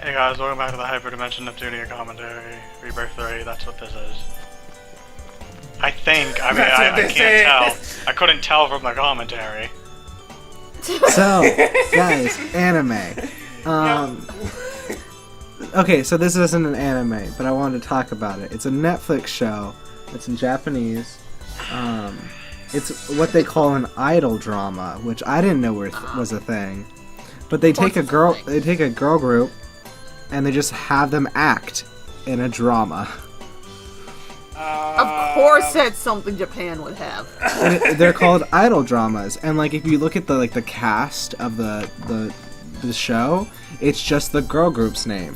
Hey guys, welcome back to the Hyperdimension Neptunia commentary. ReBirth 3, that's what this is. I think, I mean, I can't tell. I couldn't tell from the commentary. So, guys, anime. Okay, so this isn't an anime, but I wanted to talk about it. It's a Netflix show. It's in Japanese. It's what they call an idol drama, which I didn't know was a thing. But they take a girl group, and they just have them act in a drama. Of course, that's something Japan would have. And they're called idol dramas, and like if you look at the cast of the show, it's just the girl group's name,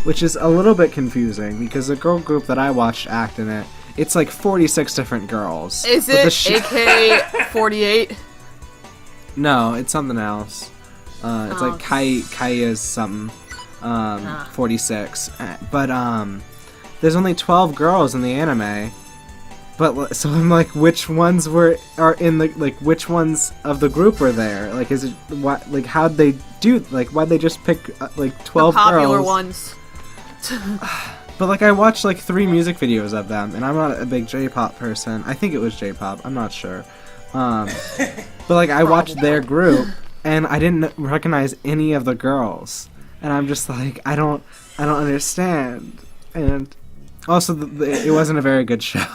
which is a little bit confusing because the girl group that I watched act in it, it's like 46 different girls. Is it AK-48? No, it's something else. It's like Kaya's something. 46. But there's only 12 girls in the anime. But so I'm like, which ones are in the which ones of the group are there? Like, is it what? Like, how'd they do? Like, why'd they just pick 12 the popular girls? ones. But like, I watched like 3 music videos of them, and I'm not a big J-pop person. I think it was J-pop. I'm not sure. But like, I watched their group, and I didn't recognize any of the girls, and I'm just like, I don't understand. And also, it wasn't a very good show.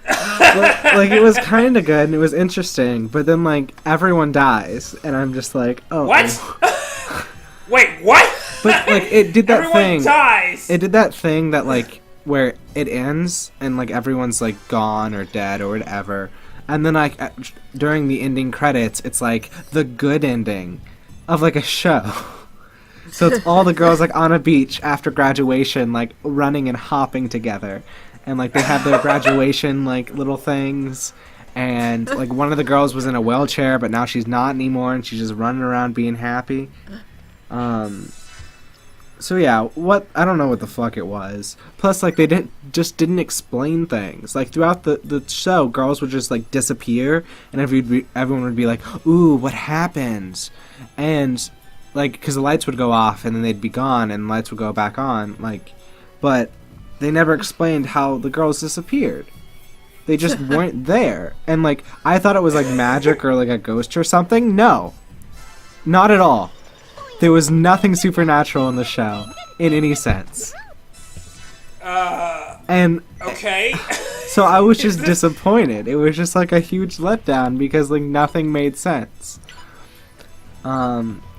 like it was kind of good and it was interesting, but then like everyone dies, and I'm just like, oh. What? Wait, what? But like it did that everyone dies. It did that thing that like where it ends and like everyone's like gone or dead or whatever, and then like during the ending credits, it's like the good ending of like a show. So it's all the girls like on a beach after graduation, like running and hopping together. And like they have their graduation like little things, and like one of the girls was in a wheelchair, but now she's not anymore, and she's just running around being happy. So yeah, I don't know what the fuck it was. Plus, like they didn't explain things. Like throughout the show, girls would just like disappear, and everyone would be like, "Ooh, what happened?" And like, because the lights would go off, and then they'd be gone, and the lights would go back on. Like, but they never explained how the girls disappeared. They just weren't there. And, like, I thought it was, like, magic or, like, a ghost or something. No. Not at all. There was nothing supernatural in the show, in any sense. And... Okay. So I was just disappointed. It was just, like, a huge letdown because, like, nothing made sense.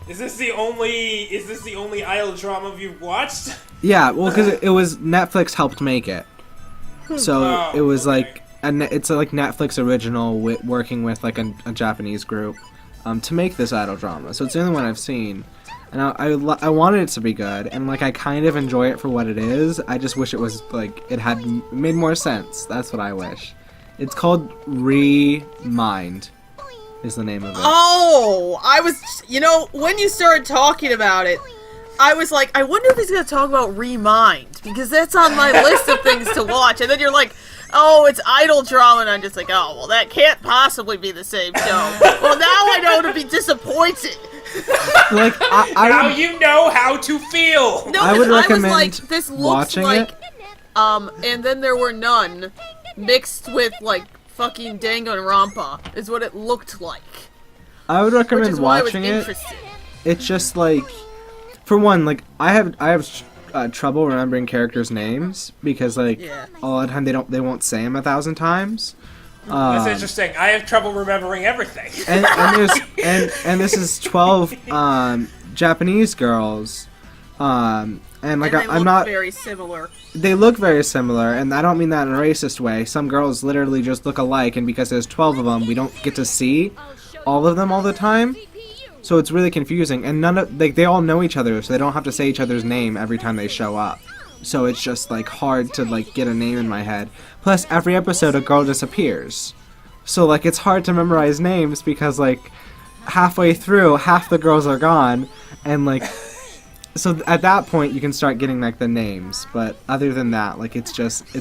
Is this the only idol drama you've watched? Yeah, well, because it was Netflix helped make it, so it was like it's like Netflix original working with like a Japanese group to make this idol drama. So it's the only one I've seen, and I wanted it to be good, and like I kind of enjoy it for what it is. I just wish it was like it made more sense. That's what I wish. It's called Remind. Is the name of it. Oh, I was, when you started talking about it, I was like, I wonder if he's going to talk about Remind, because that's on my list of things to watch, and then you're like, oh, it's idol drama, and I'm just like, oh, well, that can't possibly be the same show. Well, now I know to be disappointed. Like, now you know how to feel. No, I would recommend I was like, this looks watching like, it. And then there were none mixed with, like, fucking Danganronpa is what it looked like. I would recommend watching it. It's just like, for one, like I have trouble remembering characters' names because like all the time they won't say them 1,000 times. That's interesting. I have trouble remembering everything. And this is 12 Japanese girls. And like and I'm not very similar. They look very similar, and I don't mean that in a racist way. Some girls literally just look alike, and because there's 12 of them, we don't get to see all of them all the time. So it's really confusing, and they all know each other, so they don't have to say each other's name every time they show up. So it's just like hard to like get a name in my head. Plus, every episode a girl disappears, so like it's hard to memorize names because like halfway through, half the girls are gone, and like. So at that point, you can start getting, like, the names. But other than that, like, it's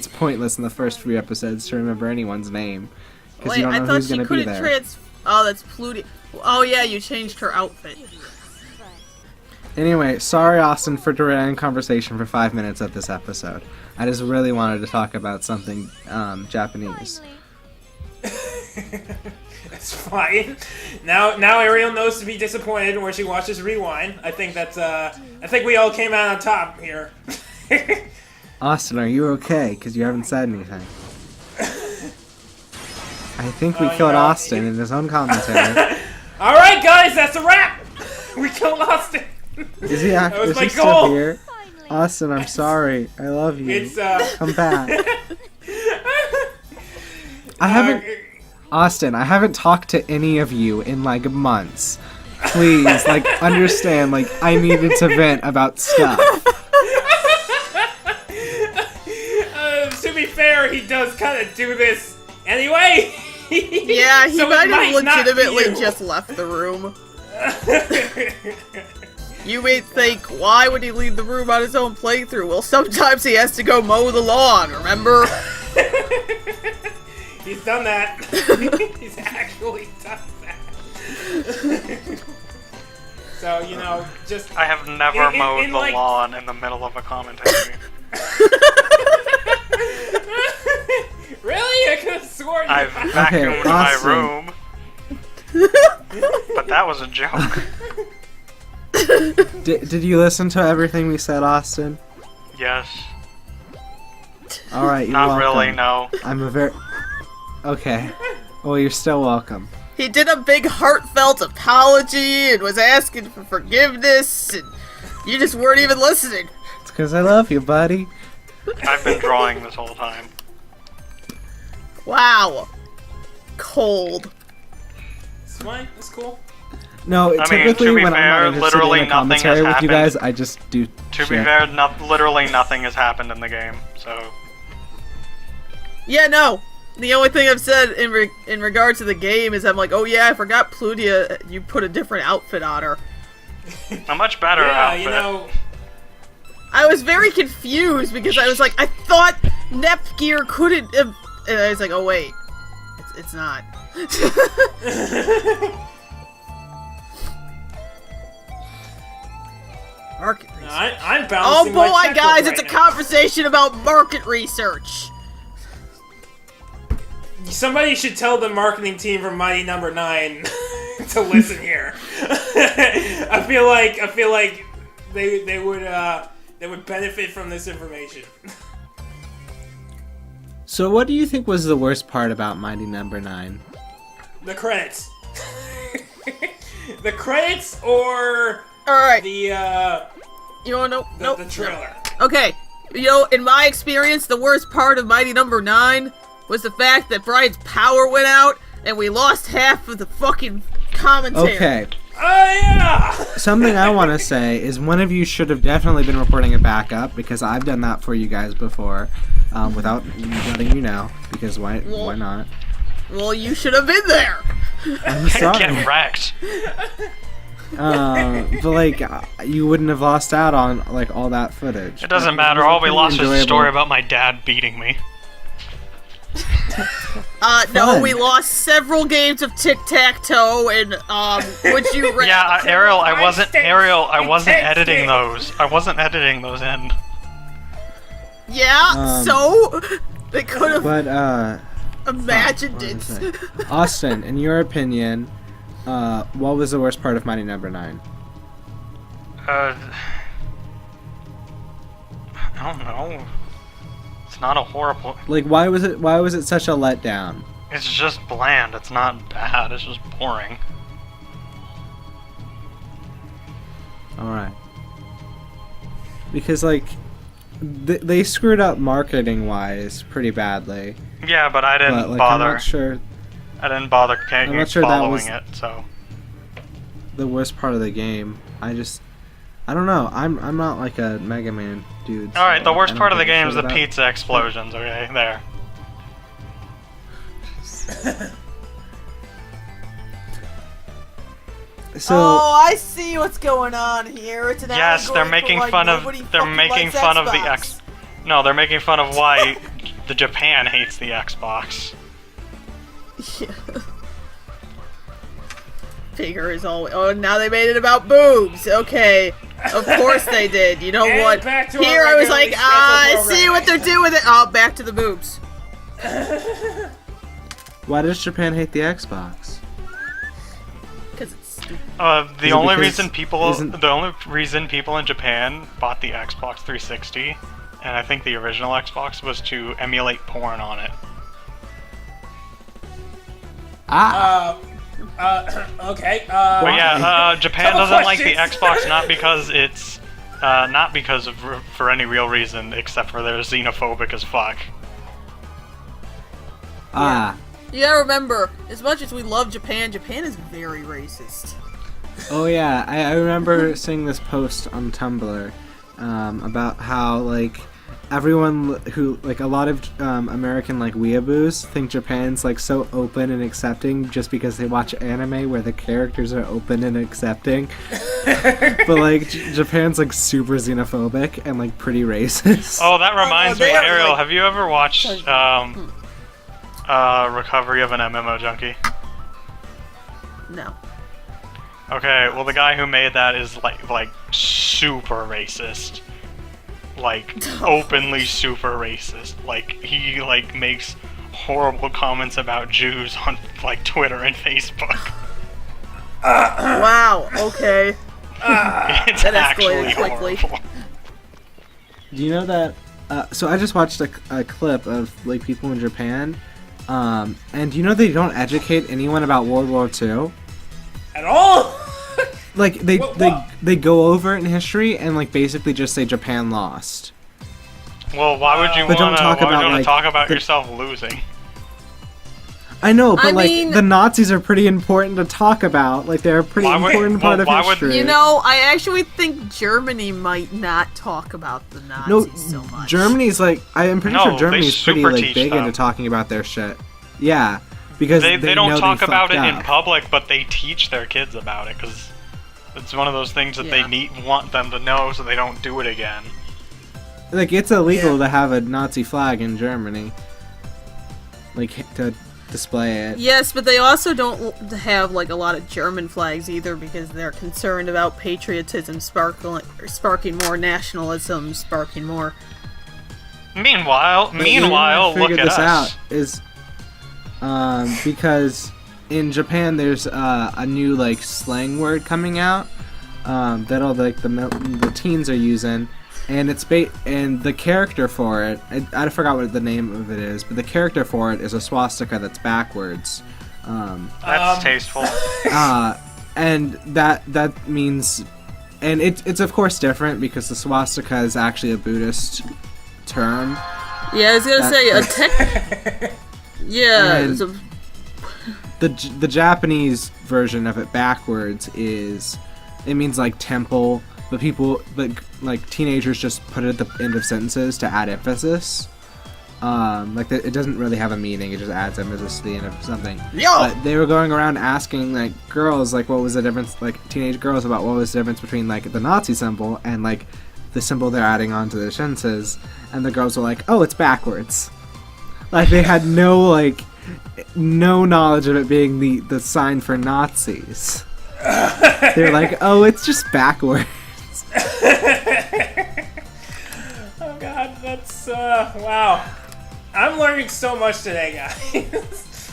pointless in the first 3 episodes to remember anyone's name. Because you don't know who's going to be there. Oh, that's Pluty. Oh, yeah, you changed her outfit. Anyway, sorry, Austin, for derailing conversation for 5 minutes of this episode. I just really wanted to talk about something Japanese. That's fine. Now Ariel knows to be disappointed when she watches Rewind. I think that's I think we all came out on top here. Austin, are you okay? Because you haven't said anything. I think we killed Austin in his own commentary. All right, guys, that's a wrap. We killed Austin. Is he was is my he still goal. here? Austin, I'm sorry. I love you. It's Come back. I haven't... Austin, I haven't talked to any of you in, like, months. Please, like, understand, like, I needed to vent about stuff. To be fair, he does kind of do this anyway. Yeah, he So it might might have not be legitimately you. just left the room. You may think, why would he leave the room on his own playthrough? Well, sometimes he has to go mow the lawn, remember? He's done that. He's actually done that. So, you know, just... I have never In- mowed in, the like- lawn in the middle of a commentary. Really? I could have sworn you I've had. vacuumed my Austin. room. But that was a joke. Did you listen to everything we said, Austin? Yes. Alright, you're Not welcome. really, no. I'm a very... Okay. Well, you're still welcome. He did a big heartfelt apology and was asking for forgiveness, and you just weren't even listening. It's because I love you, buddy. I've been drawing this whole time. Wow. Cold. It's fine. It's cool. No, mean, typically to be when fair, I'm not interested literally in a nothing has commentary with you happened. guys, I just do To be shit. fair, literally nothing has happened in the game, so... Yeah, no. The only thing I've said in regards to the game is I'm like, oh yeah, I forgot Plutia, you put a different outfit on her. A much better Yeah, outfit. you know... I was very confused because I was like, I thought Nepgear couldn't... and I was like, oh wait, it's not. Market research. I'm Oh balancing my boy, checkbook guys, right it's a now. conversation about market research. Somebody should tell the marketing team from Mighty Number 9 to listen here. I feel like they would benefit from this information. So what do you think was the worst part about Mighty Number 9? The credits. The credits or Alright, the you wanna know? Nope. the trailer. Okay, you know, in my experience, the worst part of Mighty Number 9 was the fact that Brian's power went out and we lost half of the fucking commentary. Okay, Oh yeah! something I want to say is one of you should have definitely been reporting it back up, because I've done that for you guys before, without letting you know, because why not? Well, you should have been there. I'm sorry. Get wrecked. But like, you wouldn't have lost out on like all that footage. It doesn't matter, all we lost was a story about my dad beating me. No, Fun. we lost several games of tic-tac-toe and, would you Yeah, Ariel, I wasn't Intense editing game. those. I wasn't editing those in. Yeah, so? They could have But imagined what it. was I saying? Austin, in your opinion, what was the worst part of Mighty Number 9? I don't know. It's not a horrible... Like, why was it such a letdown? It's just bland. It's not bad. It's just boring. All right. Because like, they screwed up marketing wise pretty badly. Yeah, but I didn't But like, bother. I'm not sure I didn't bother not sure that following was- it, so... the worst part of the game. I don't know. I'm not like a Mega Man dude. Alright, so the I worst don't part of the give a game shit is the about- pizza explosions, okay? There. So Oh, I see what's going on here. It's an Yes, they're allegory for making why fun of... nobody They're fucking making likes fun of the Xbox. X... No, they're making fun of why the Japan hates the Xbox. Yeah. Figure is always. Oh, now they made it about boobs. Okay. Of course they did. You know And what? back to our Here I was regularly like, scheduled see what they're doing with it. Oh, back to the boobs. Why does Japan hate the Xbox? Because it's stupid. The Is it only because reason people, isn't- the only reason people in Japan bought the Xbox 360, and I think the original Xbox, was to emulate porn on it. Okay. But yeah, Japan Couple doesn't like the questions. Xbox not because it's not because of for any real reason except for they're xenophobic as fuck. You gotta remember, as much as we love Japan, Japan is very racist. Oh yeah, I remember seeing this post on Tumblr about how like everyone who like a lot of American like weeaboos think Japan's like so open and accepting just because they watch anime where the characters are open and accepting. But like Japan's like super xenophobic and like pretty racist. Oh, that reminds me, they are, Ariel. like- Have you ever watched Recovery of an MMO Junkie? No. Okay, well the guy who made that is like super racist. Like openly super racist. Like he like makes horrible comments about Jews on like Twitter and Facebook. Wow, okay. It's That actually escalated quickly. horrible. Do you know that? So I just watched a clip of like people in Japan, and do you know they don't educate anyone about World War II? At all? Like they What? they go over it in history and like basically just say Japan lost. Well, why would you But don't want talk to about, like, talk about the- yourself losing? I know, but I like mean- the Nazis are pretty important to talk about. Like they're a pretty Why would- important well, part of why would- history. You know, I actually think Germany might not talk about the Nazis so much. Germany's like I am pretty No, sure they Germany's pretty super like teach big them. into talking about their shit. Yeah, because They don't know talk about it fucked in up. public, but they teach their kids about it because it's one of those things that Yeah. they want them to know so they don't do it again. Like it's illegal Yeah. to have a Nazi flag in Germany. Like to display it. Yes, but they also don't have like a lot of German flags either because they're concerned about patriotism sparking more nationalism, sparking more. Meanwhile, But you look figured at this us. out is because in Japan there's a new like slang word coming out that all like the teens are using, and it's and the character for it I forgot what the name of it is, but the character for it is a swastika that's backwards. That's tasteful. And that means, and it's of course different because the swastika is actually a Buddhist term. Yeah, I was gonna That- say a tech. Yeah, And- it's a- The Japanese version of it backwards is it means like temple, but like teenagers just put it at the end of sentences to add emphasis. It doesn't really have a meaning; it just adds emphasis to the end of something. But they were going around asking like girls like what was the difference, like teenage girls about what was the difference between like the Nazi symbol and like the symbol they're adding onto their sentences, and the girls were like, "Oh, it's backwards." Like they had no knowledge of it being the sign for Nazis. They're like, "Oh, it's just backwards." Oh god, that's wow. I'm learning so much today, guys.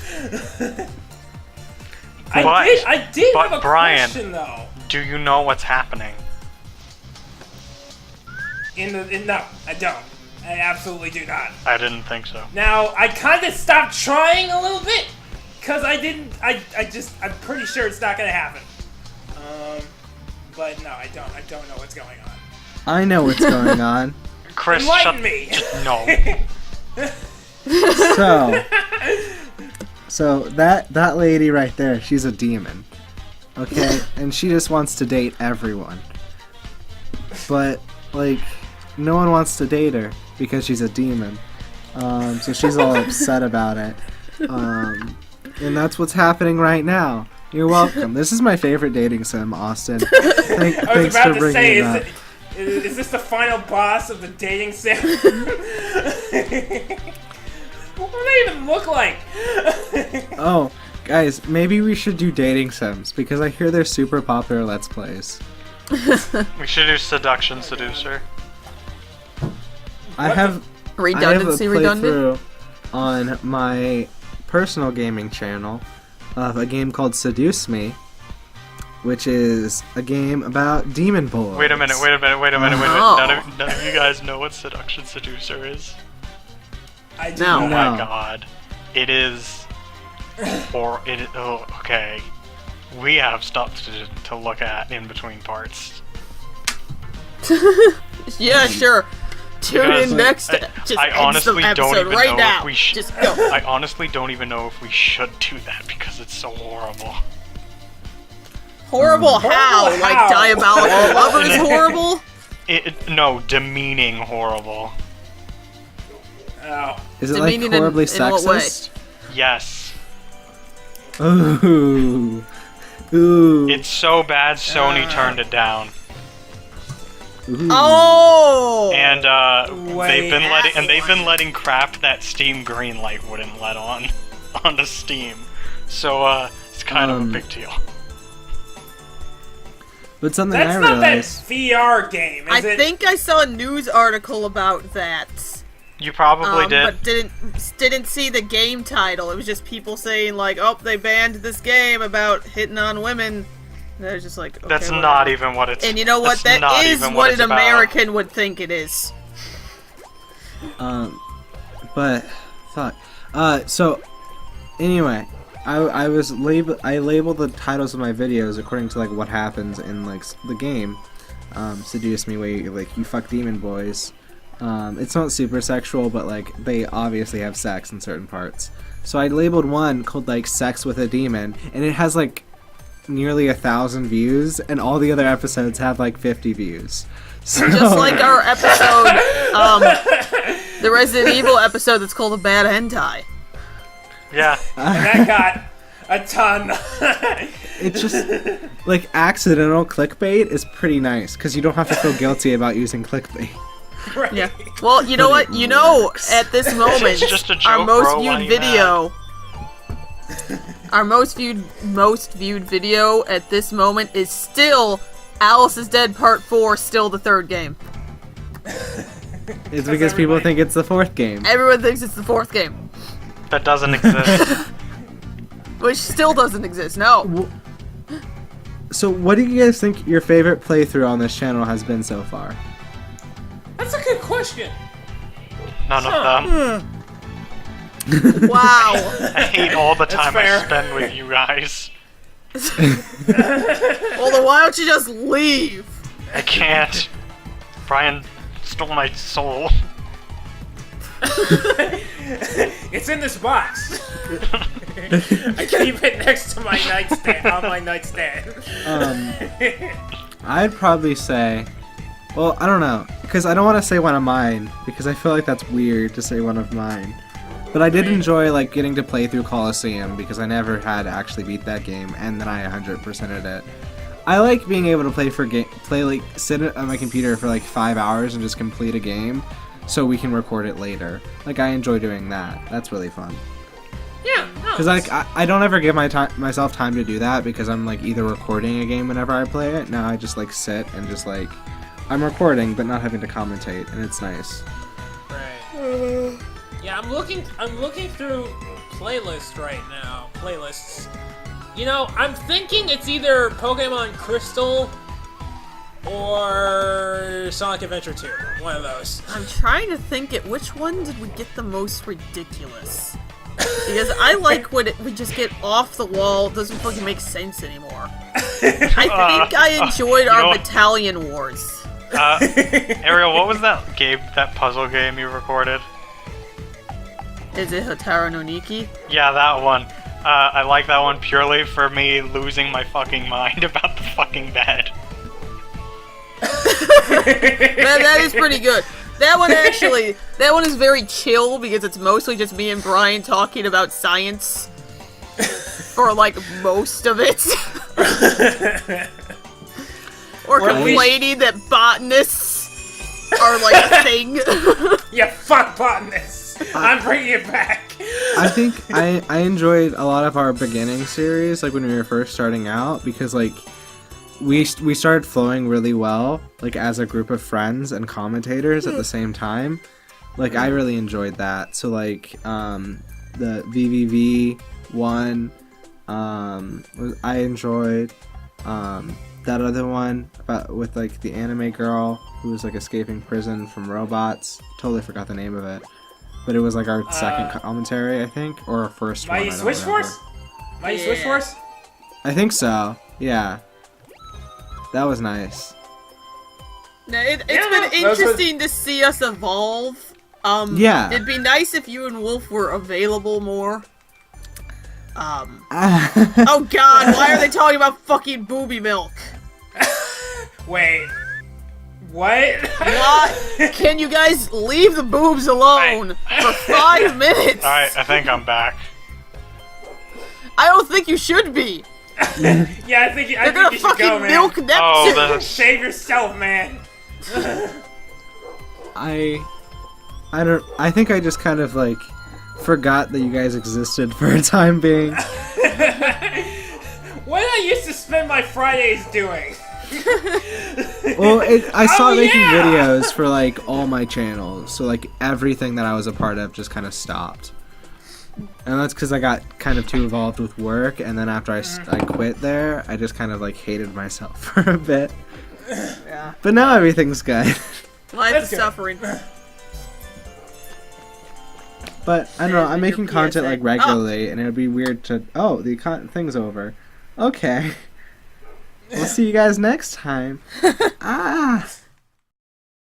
I did but have a Brian- question though. Do you know what's happening? No, I don't. I absolutely do not. I didn't think so. Now, I kind of stopped trying a little bit, because I'm pretty sure it's not going to happen. But no, I don't know what's going on. I know what's going on. Chris, Enlighten me! No. So that lady right there, she's a demon. Okay? And she just wants to date everyone. But like no one wants to date her because she's a demon. So she's all upset about it. And that's what's happening right now. You're welcome. This is my favorite dating sim, Austin. I was Thanks about for to bringing say, it up. is this the final boss of the dating sim? What do they even look like? Oh, guys, maybe we should do dating sims because I hear they're super popular Let's Plays. We should do seduction seducer. I have Redundancy, a redundant. playthrough on my personal gaming channel of a game called Seduce Me, which is a game about demon boys. Wait a minute. Oh. None of you guys know what seduction seducer is? I do. No. Oh No. my god. It is... okay. We have stuff to look at in between parts. Yeah, sure. Tune Because, in next. I Just I end honestly the episode don't even right know now. if we should. Just go. I honestly don't even know if we should do that because it's so horrible. Horrible how? Horrible Like how? diabolical lovers horrible? No, demeaning horrible. Oh. Is it like Demeaning horribly in what way? sexist? Yes. Ooh. Ooh. It's so bad Sony turned it down. Ooh. Oh! And Wait, they've been letting crap that Steam Greenlight wouldn't let onto Steam. So it's kind of a big deal. But something That's I not that realized. VR game, is I it? think I saw a news article about that. You probably did. But didn't see the game title. It was just people saying like, "Oh, they banned this game about hitting on women." And I was just like, okay, That's whatever. not even what it's. And you know what? that's not That is even what it's an about. American would think it is. But fuck. So anyway, I labeled the titles of my videos according to like what happens in like the game. Seduce Me, where you fuck demon boys. It's not super sexual, but like they obviously have sex in certain parts. So I labeled one called like Sex with a Demon, and it has like nearly 1,000 views, and all the other episodes have like 50 views. So, Just like our episode, the Resident Evil episode that's called A Bad Hentai. Yeah. That got a ton. it's just like accidental clickbait is pretty nice because you don't have to feel guilty about using clickbait. Right. Yeah. Well, you know But what? it You know, works. at this moment, It's just a joke, our most bro. Why viewed you video, our most viewed video at this moment is still Alice is Dead Part 4, still the third game. It's because people think it's the fourth game. Everyone thinks it's the fourth game, That doesn't exist. which still doesn't exist. No. So what do you guys think your favorite playthrough on this channel has been so far? That's a good question. None of them. Wow. I hate all the time I fair. spend with you guys. Well, then why don't you just leave? I can't. Brian stole my soul. It's in this box. I keep it next to my nightstand. On my nightstand. I'd probably say, well, I don't know, because I don't want to say one of mine, because I feel like that's weird to say one of mine. But I did enjoy like getting to play through Colosseum because I never had actually beat that game, and then I 100%ed it. I like being able to sit on my computer for like 5 hours and just complete a game, so we can record it later. Like I enjoy doing that. That's really fun. Yeah. No, Because like I don't ever give myself time to do that because I'm like either recording a game whenever I play it. Now I just like sit and just like I'm recording but not having to commentate, and it's nice. Right. Yeah, I'm looking through playlists right now. Playlists. You know, I'm thinking it's either Pokemon Crystal or Sonic Adventure 2. One of those. I'm trying to think which one did we get the most ridiculous? Because I like when we just get off the wall, it doesn't fucking make sense anymore. I think I enjoyed our know- Battalion Wars. Ariel, what was that game, that puzzle game you recorded? Is it Hotaru no Niki? Yeah, that one. I like that one purely for me losing my fucking mind about the fucking bed. That is pretty good. That one is very chill because it's mostly just me and Brian talking about science for like most of it. Or complaining that botanists are like a thing. Yeah, fuck botanists. I'm bringing it back. I think I enjoyed a lot of our beginning series, like when we were first starting out, because like we started flowing really well, like as a group of friends and commentators at the same time. Like I really enjoyed that. So like the VVV one, I enjoyed. That other one about with like the anime girl who was like escaping prison from robots. Totally forgot the name of it, but it was like our second commentary, I think, or our first one. Mighty Switch Force? Mighty Switch Force? I think so. Yeah, that was nice. No, it's been interesting to see us evolve. Yeah. It'd be nice if you and Wolf were available more. Oh god, why are they talking about fucking booby milk? Wait. What? What? Can you guys leave the boobs alone for 5 minutes? Alright, I think I'm back. I don't think you should be. Yeah, I think you They're gonna should fucking go, man. milk Neptune. Oh, Save yourself, man. I think I just kind of like forgot that you guys existed for a time being. What did I used to spend my Fridays doing? Well, I saw making yeah! videos for like all my channels, so like everything that I was a part of just kind of stopped. And that's because I got kind of too involved with work, and then after I quit there, I just kind of like hated myself for a bit. Yeah. But now everything's good. Life That's is good. suffering. But I don't know, I'm making Your content PSA. like regularly, and it would be weird to. Oh, the thing's over. Okay. We'll see you guys next time. Ah.